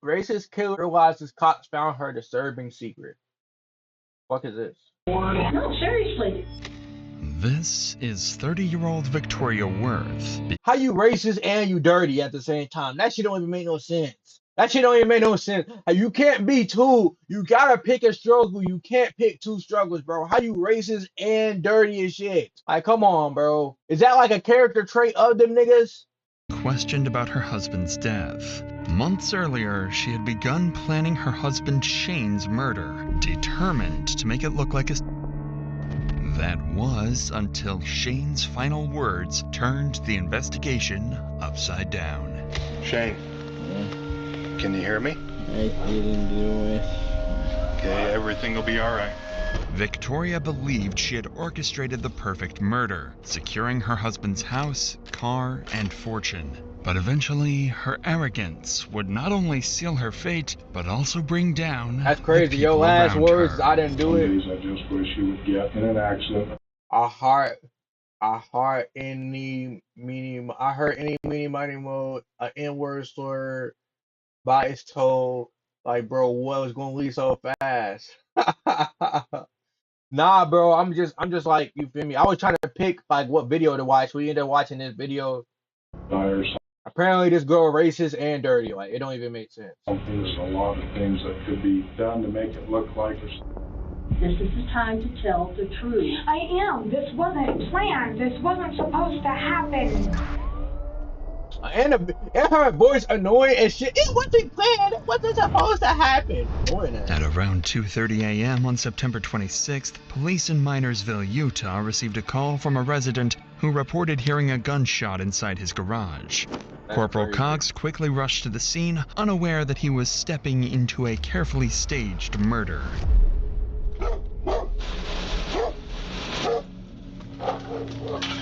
Racist killer realizes cops found her disturbing secret. Fuck is this? No, seriously. This is 30-year-old Victoria Worth. How you racist and you dirty at the same time? That shit don't even make no sense. That shit don't even make no sense. You can't be two. You gotta pick a struggle. You can't pick two struggles, bro. How you racist and dirty as shit? Like, come on, bro. Is that like a character trait of them niggas? Questioned about her husband's death. Months earlier, she had begun planning her husband Shane's murder, determined to make it look like a... That was until Shane's final words turned the investigation upside down. Shane, can you hear me? I didn't do it. Okay, everything will be all right. Victoria believed she had orchestrated the perfect murder, securing her husband's house, car, and fortune. But eventually, her arrogance would not only seal her fate, but also bring down That's crazy. Your last words, I didn't do it. I just wish you would get in an accident. I heart any meaning. I heard any meaning, mighty mode, an N-word slur by its toe. Like, bro, what was going to leave so fast? Nah, bro. I'm just like, you feel me? I was trying to pick like what video to watch. We ended up watching this video. Apparently, this girl racist and dirty. Like, it don't even make sense. There's a lot of things that could be done to make it look like it's... This is the time to tell the truth. I am. This wasn't planned. This wasn't supposed to happen. And her voice annoying as shit. It wasn't planned. It wasn't supposed to happen. At around 2:30 a.m. on September 26th, police in Minersville, Utah received a call from a resident who reported hearing a gunshot inside his garage. Corporal Cox quickly rushed to the scene, unaware that he was stepping into a carefully staged murder.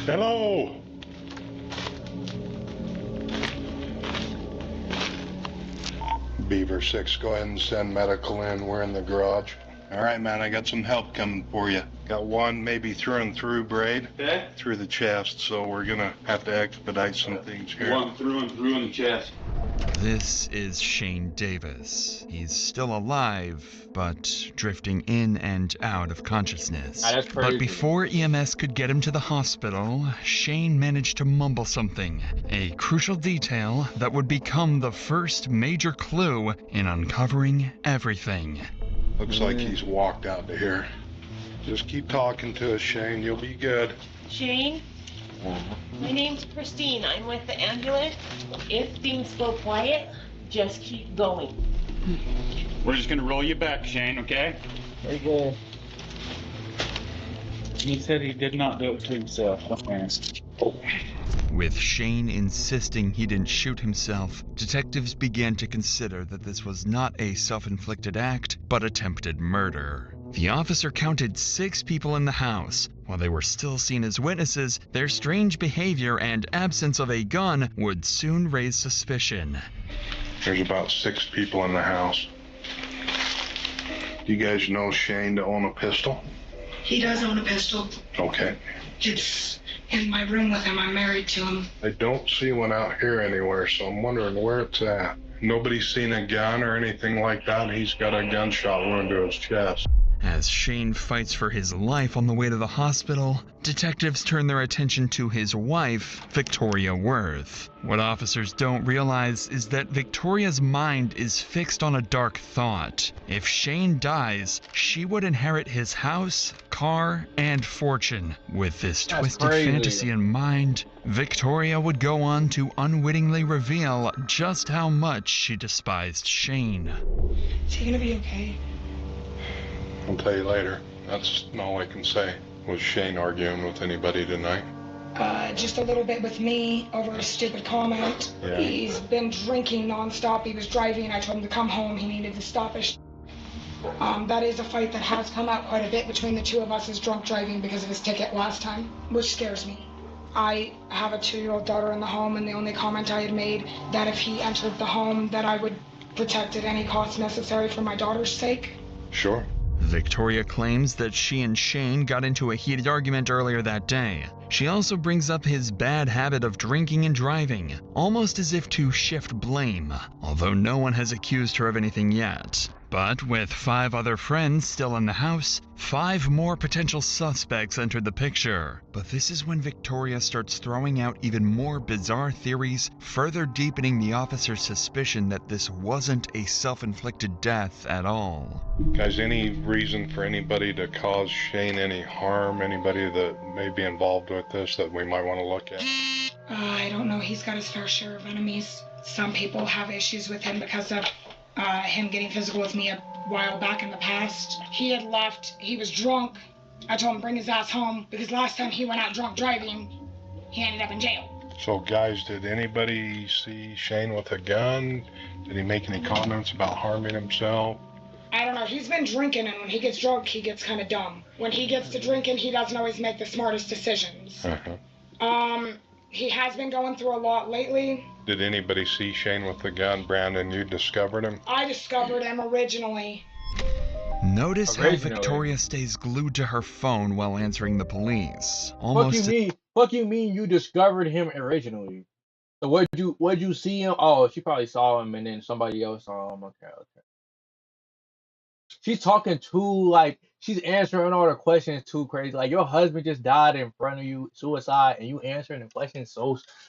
Hello! Beaver 6, go ahead and send medical in. We're in the garage. All right, man, I got some help coming for you. Got one maybe through and through braid. Okay. Through the chest, so we're gonna have to expedite some things here. One through and through in the chest. This is Shane Davis. He's still alive, but drifting in and out of consciousness. That's crazy. But before EMS could get him to the hospital, Shane managed to mumble something, a crucial detail that would become the first major clue in uncovering everything. Looks like he's walked out to here. Just keep talking to us, Shane. You'll be good. Shane, my name's Christine. I'm with the ambulance. If things go quiet, just keep going. We're just gonna roll you back, Shane, okay? Okay. He said he did not do it to himself. Okay. With Shane insisting he didn't shoot himself, detectives began to consider that this was not a self-inflicted act, but attempted murder. The officer counted 6 people in the house. While they were still seen as witnesses, their strange behavior and absence of a gun would soon raise suspicion. There's about 6 people in the house. Do you guys know Shane to own a pistol? He does own a pistol. Okay. It's in my room with him. I'm married to him. I don't see one out here anywhere, so I'm wondering where it's at. Nobody's seen a gun or anything like that. He's got a gunshot wound to his chest. As Shane fights for his life on the way to the hospital, detectives turn their attention to his wife, Victoria Worth. What officers don't realize is that Victoria's mind is fixed on a dark thought. If Shane dies, she would inherit his house, car, and fortune. With this twisted fantasy in mind, Victoria would go on to unwittingly reveal just how much she despised Shane. Is he gonna be okay? I'll tell you later. That's all I can say. Was Shane arguing with anybody tonight? Just a little bit with me over a stupid comment. Yeah. He's been drinking nonstop. He was driving and I told him to come home. He needed to stop his that is a fight that has come out quite a bit between the two of us, is drunk driving because of his ticket last time, which scares me. I have a 2-year-old daughter in the home, and the only comment I had made that if he entered the home that I would protect at any cost necessary for my daughter's sake. Sure. Victoria claims that she and Shane got into a heated argument earlier that day. She also brings up his bad habit of drinking and driving, almost as if to shift blame, although no one has accused her of anything yet. But with 5 other friends still in the house, 5 more potential suspects entered the picture. But this is when Victoria starts throwing out even more bizarre theories, further deepening the officer's suspicion that this wasn't a self-inflicted death at all. Guys, any reason for anybody to cause Shane any harm? Anybody that may be involved with this that we might want to look at? I don't know. He's got his fair share of enemies. Some people have issues with him because of him getting physical with me a while back in the past. He had left. He was drunk. I told him bring his ass home because last time he went out drunk driving, he ended up in jail. So guys, did anybody see Shane with a gun? Did he make any comments about harming himself? I don't know. He's been drinking, and when he gets drunk, he gets kind of dumb. When he gets to drinking, he doesn't always make the smartest decisions. He has been going through a lot lately. Did anybody see Shane with the gun? Brandon, you discovered him? I discovered him originally. Notice how Victoria stays glued to her phone while answering the police. Almost. Fuck you mean you discovered him originally? So where'd you see him? Oh, she probably saw him and then somebody else saw him. Okay. She's talking too, like, she's answering all the questions too crazy. Like, your husband just died in front of you, suicide, and you answering the questions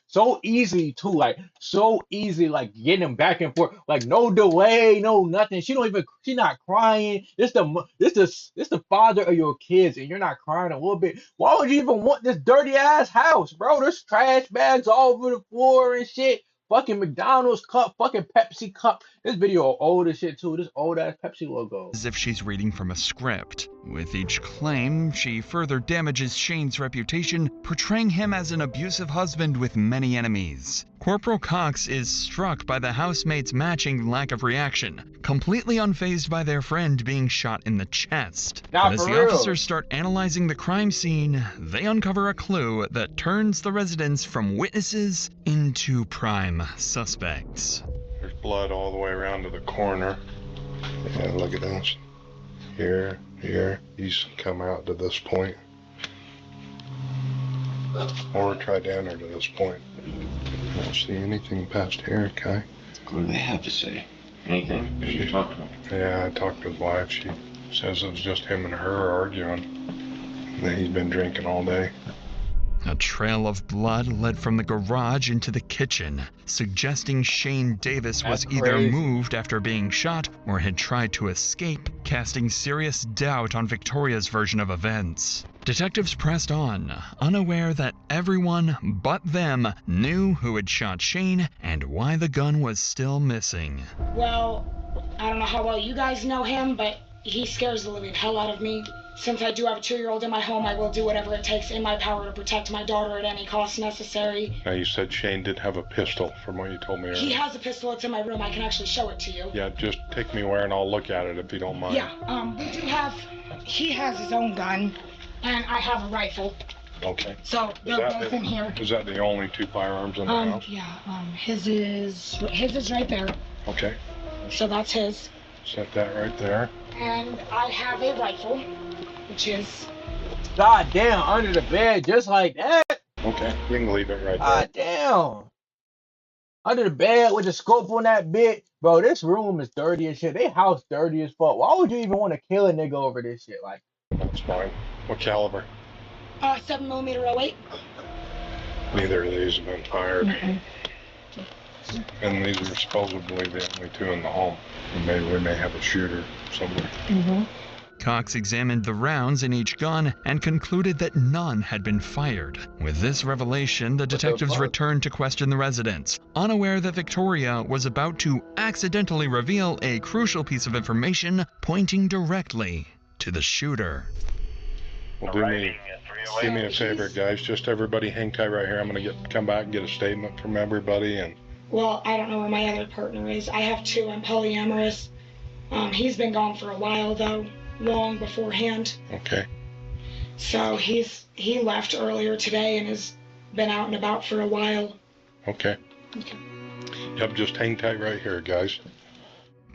so easy too, like, so easy, like, getting them back and forth, like, no delay, no nothing. She's not crying. This the father of your kids, and you're not crying a little bit. Why would you even want this dirty ass house, bro? There's trash bags all over the floor and shit. Fucking McDonald's cup, fucking Pepsi cup. This video old as shit too. This old ass Pepsi logo. As if she's reading from a script. With each claim, she further damages Shane's reputation, portraying him as an abusive husband with many enemies. Corporal Cox is struck by the housemates' matching lack of reaction, completely unfazed by their friend being shot in the chest. But as the officers start analyzing the crime scene, they uncover a clue that turns the residents from witnesses into prime suspects. There's blood all the way around to the corner. Yeah, look at this. Here. He's come out to this point. Or tried to enter to this point. I don't see anything past here, Kai. What do they have to say? Anything? Did you talk to him? Yeah, I talked to his wife. She says it was just him and her arguing. And that he's been drinking all day. A trail of blood led from the garage into the kitchen, suggesting Shane Davis was either moved after being shot or had tried to escape, casting serious doubt on Victoria's version of events. Detectives pressed on, unaware that everyone but them knew who had shot Shane and why the gun was still missing. Well, I don't know how well you guys know him, but he scares the living hell out of me. Since I do have a 2-year-old in my home, I will do whatever it takes in my power to protect my daughter at any cost necessary. Now, you said Shane did have a pistol, from what you told me earlier. He has a pistol. It's in my room. I can actually show it to you. Yeah, just take me where and I'll look at it if you don't mind. Yeah, we do have... He has his own gun, and I have a rifle. Okay. So, they're both in here. Is that the only 2 firearms in the house? Yeah, his is right there. Okay. So that's his. Set that right there. And I have a rifle, which is... God damn, under the bed, just like that. Okay, we can leave it right there. God damn. Under the bed with the scope on that bit. Bro, this room is dirty as shit. They house dirty as fuck. Why would you even want to kill a nigga over this shit? Like, that's fine. What caliber? 7mm 08. Neither of these have been fired. And these are supposedly the only 2 in the home. We may have a shooter somewhere. Cox examined the rounds in each gun and concluded that none had been fired. With this revelation, the detectives returned to question the residents, unaware that Victoria was about to accidentally reveal a crucial piece of information pointing directly to the shooter. Well, do me a favor, guys. Just everybody hang tight right here. I'm going to come back and get a statement from everybody. And well, I don't know where my other partner is. I have 2. I'm polyamorous. He's been gone for a while, though. Long beforehand. Okay. So he left earlier today and has been out and about for a while. Okay. Yep, just hang tight right here, guys.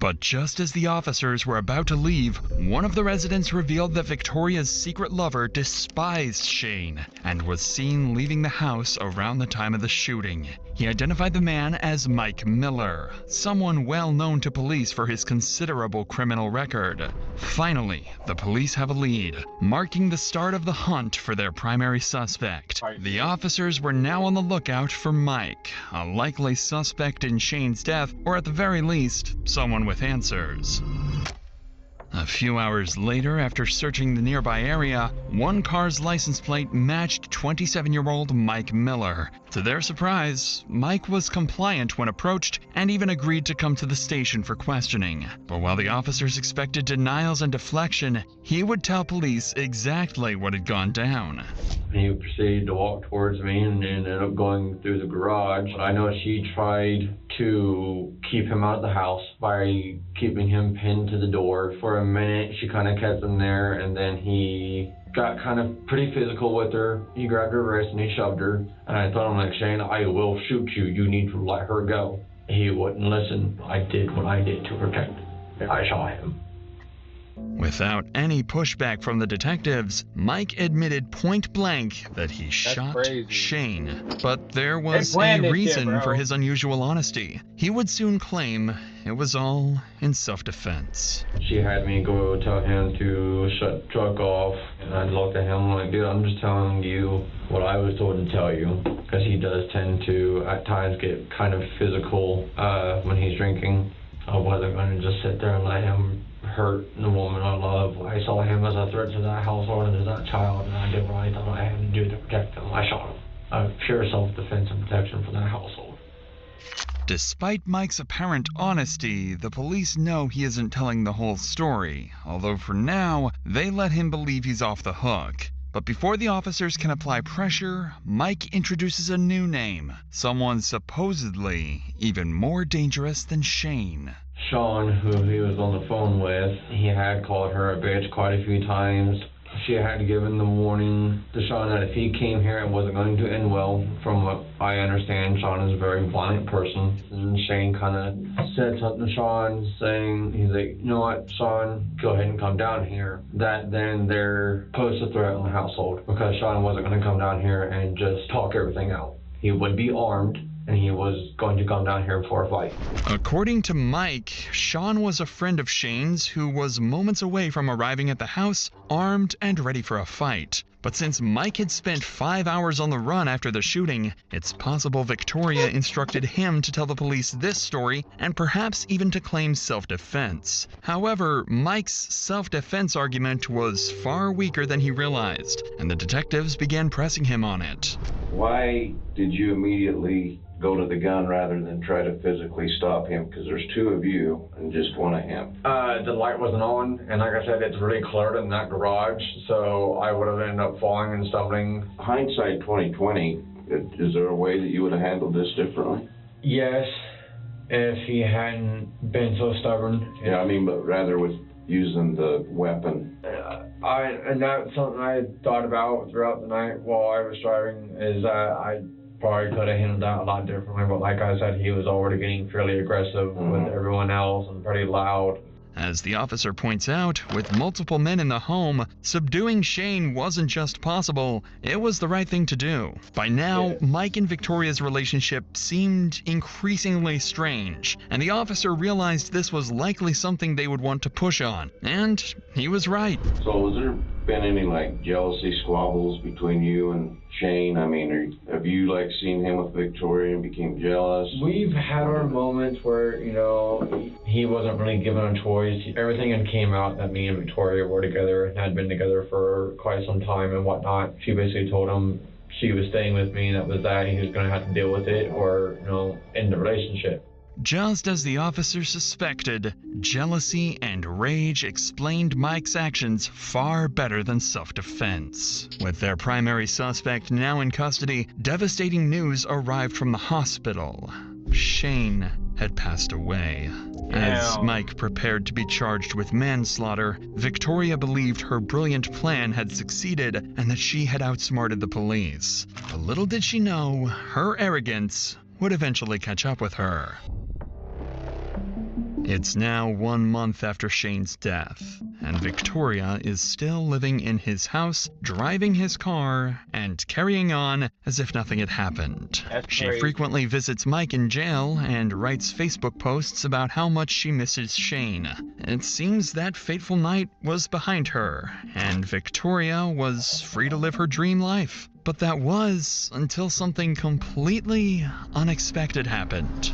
But just as the officers were about to leave, one of the residents revealed that Victoria's secret lover despised Shane and was seen leaving the house around the time of the shooting. He identified the man as Mike Miller, someone well known to police for his considerable criminal record. Finally, the police have a lead, marking the start of the hunt for their primary suspect. The officers were now on the lookout for Mike, a likely suspect in Shane's death, or at the very least, someone with answers. A few hours later, after searching the nearby area, one car's license plate matched 27-year-old Mike Miller. To their surprise, Mike was compliant when approached and even agreed to come to the station for questioning. But while the officers expected denials and deflection, he would tell police exactly what had gone down. He proceeded to walk towards me and ended up going through the garage. I know she tried to keep him out of the house by keeping him pinned to the door. For a minute, she kind of kept him there, and then he got kind of pretty physical with her. He grabbed her wrist and he shoved her. And I told him, like, Shane, I will shoot you. You need to let her go. He wouldn't listen. I did what I did to protect him. I shot him. Without any pushback from the detectives, Mike admitted point blank that he shot Shane. But there was a reason for his unusual honesty. He would soon claim it was all in self-defense. She had me go tell him to shut the truck off, and I looked at him like, dude, I'm just telling you what I was told to tell you, because he does tend to at times get kind of physical when he's drinking. I wasn't going to just sit there and let him hurt the woman I love. I saw him as a threat to that household and to that child, and I did what I thought I had to do to protect him. I shot him. Pure self-defense and protection for that household. Despite Mike's apparent honesty, the police know he isn't telling the whole story, although for now, they let him believe he's off the hook. But before the officers can apply pressure, Mike introduces a new name, someone supposedly even more dangerous than Shane. Sean, who he was on the phone with, he had called her a bitch quite a few times. She had given the warning to Sean that if he came here, it wasn't going to end well. From what I understand, Sean is a very violent person. And Shane kind of said something to Sean, saying, he's like, you know what, Sean, go ahead and come down here. That then there posed a threat on the household, because Sean wasn't going to come down here and just talk everything out. He would be armed, and he was going to come down here for a fight. According to Mike, Sean was a friend of Shane's who was moments away from arriving at the house, armed and ready for a fight. But since Mike had spent 5 hours on the run after the shooting, it's possible Victoria instructed him to tell the police this story and perhaps even to claim self-defense. However, Mike's self-defense argument was far weaker than he realized, and the detectives began pressing him on it. Why did you immediately go to the gun rather than try to physically stop him? Because there's two of you and just one of him. The light wasn't on, and like I said, it's really cluttered in that garage, so I would have ended up falling and stumbling. Hindsight 2020, is there a way that you would have handled this differently? Yes, if he hadn't been so stubborn. Yeah, I mean, but rather with using the weapon. And that's something I thought about throughout the night while I was driving, is that I probably could have handled that a lot differently, but like I said, he was already getting fairly aggressive with everyone else and pretty loud. As the officer points out, with multiple men in the home, subduing Shane wasn't just possible, it was the right thing to do. By now, Mike and Victoria's relationship seemed increasingly strange, and the officer realized this was likely something they would want to push on, and he was right. So has there been any, like, jealousy squabbles between you and Shane? I mean, have you, like, seen him with Victoria and became jealous? We've had our moments where, you know, he wasn't really given a choice. Everything had came out that me and Victoria were together and had been together for quite some time and whatnot. She basically told him she was staying with me, and that was that. He was going to have to deal with it or, you know, end the relationship. Just as the officer suspected, jealousy and rage explained Mike's actions far better than self-defense. With their primary suspect now in custody, devastating news arrived from the hospital. Shane had passed away. As Mike prepared to be charged with manslaughter, Victoria believed her brilliant plan had succeeded and that she had outsmarted the police. But little did she know, her arrogance would eventually catch up with her. It's now 1 month after Shane's death, and Victoria is still living in his house, driving his car, and carrying on as if nothing had happened. That's She crazy. frequently visits Mike in jail and writes Facebook posts about how much she misses Shane. It seems that fateful night was behind her, and Victoria was free to live her dream life. But that was until something completely unexpected happened.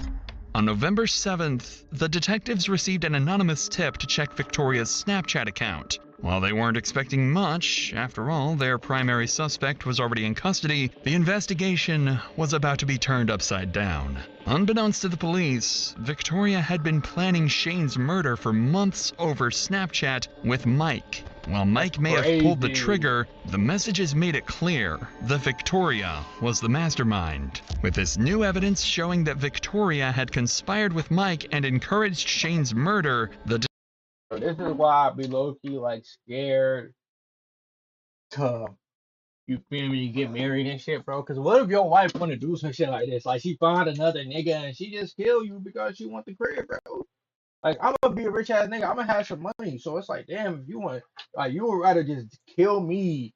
On November 7th, the detectives received an anonymous tip to check Victoria's Snapchat account. While they weren't expecting much, after all, their primary suspect was already in custody, the investigation was about to be turned upside down. Unbeknownst to the police, Victoria had been planning Shane's murder for months over Snapchat with Mike. While Mike may have pulled the trigger, the messages made it clear that Victoria was the mastermind. With this new evidence showing that Victoria had conspired with Mike and encouraged Shane's murder, the This is why I be low-key like scared to, you feel me, get married and shit, bro. Cause what if your wife wanna do some shit like this? Like she find another nigga and she just kill you because she want the crib, bro. Like I'm gonna be a rich ass nigga, I'm gonna have some money. So it's like, damn, if you want, like you would rather just kill me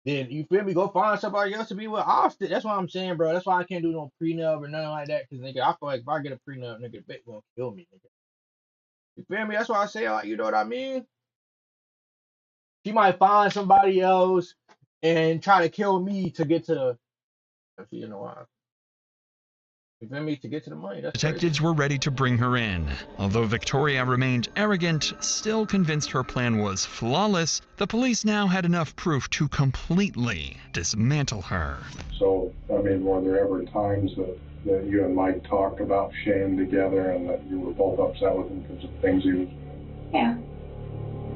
than, you feel me, go find somebody else to be with. That's what I'm saying, bro. That's why I can't do no prenup or nothing like that. Cause nigga, I feel like if I get a prenup, nigga, the bitch gonna kill me, nigga. You feel me? That's why I say, like, you know what I mean? She might find somebody else and try to kill me to get to the, you know what? You feel me? To get to the money. That's detectives crazy. were ready to bring her in. Although Victoria remained arrogant, still convinced her plan was flawless, the police now had enough proof to completely dismantle her. So, I mean, were there ever times that you and Mike talked about Shane together and that you were both upset with him because of things he was doing? Yeah.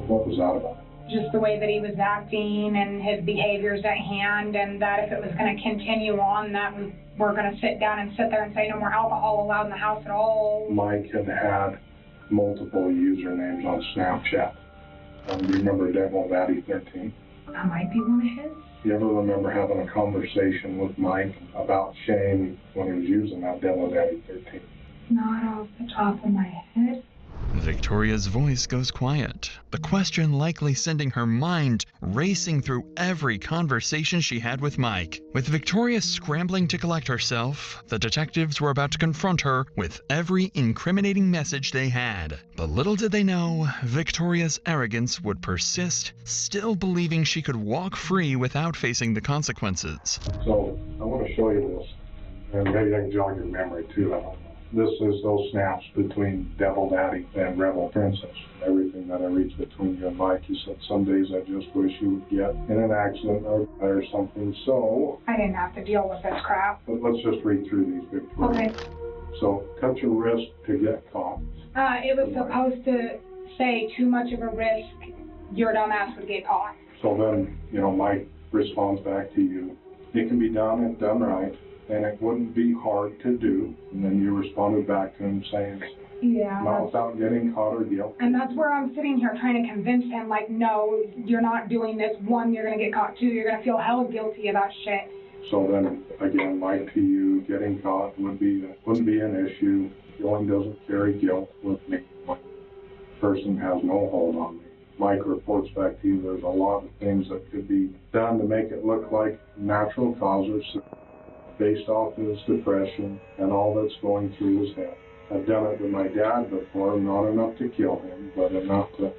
What was that about? Just the way that he was acting and his behaviors at hand, and that if it was going to continue on, that we're going to sit down and sit there and say no more alcohol allowed in the house at all. Mike had multiple usernames on Snapchat. Do you remember Devil Daddy 13? That might be one of his. You ever remember having a conversation with Mike about Shane when he was using that Devil Daddy 13? Not off the top of my head. Victoria's voice goes quiet, the question likely sending her mind racing through every conversation she had with Mike. With Victoria scrambling to collect herself, the detectives were about to confront her with every incriminating message they had. But little did they know, Victoria's arrogance would persist, still believing she could walk free without facing the consequences. So, I want to show you this, and maybe I can jog your memory too. I don't know. This is those snaps between Devil Daddy and Rebel Princess. Everything that I reached between you and Mike, you said some days I just wish you would get in an accident or something. So I didn't have to deal with this crap. But let's just read through these, Victoria. Okay. So cut your wrist to get caught. It was supposed to say too much of a risk, your dumb ass would get caught. So then, you know, Mike responds back to you. It can be done if done right, and it wouldn't be hard to do. And then you responded back to him saying, yeah, not without getting caught or guilty. And that's where I'm sitting here trying to convince him, like, no, you're not doing this. One, you're going to get caught. Two, you're going to feel hella guilty about shit. So then, again, Mike to you, getting caught wouldn't be an issue. Going doesn't carry guilt with me. One person has no hold on me. Mike reports back to you there's a lot of things that could be done to make it look like natural causes based off his depression and all that's going through his head. I've done it with my dad before, not enough to kill him, but enough to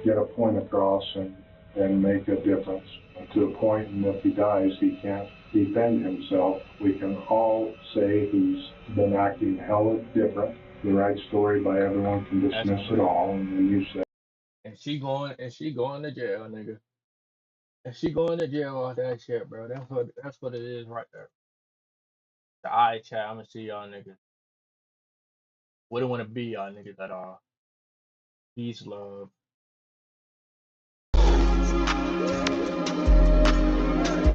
get a point across and make a difference. To the point, and if he dies, he can't defend himself. We can all say he's been acting hella different. The right story by everyone can dismiss it all, and then you say, And she going to jail, nigga. And she going to jail off that shit, bro. That's what it is right there. The eye chat, I'ma see y'all niggas. Wouldn't want to be y'all niggas at all. Peace, love.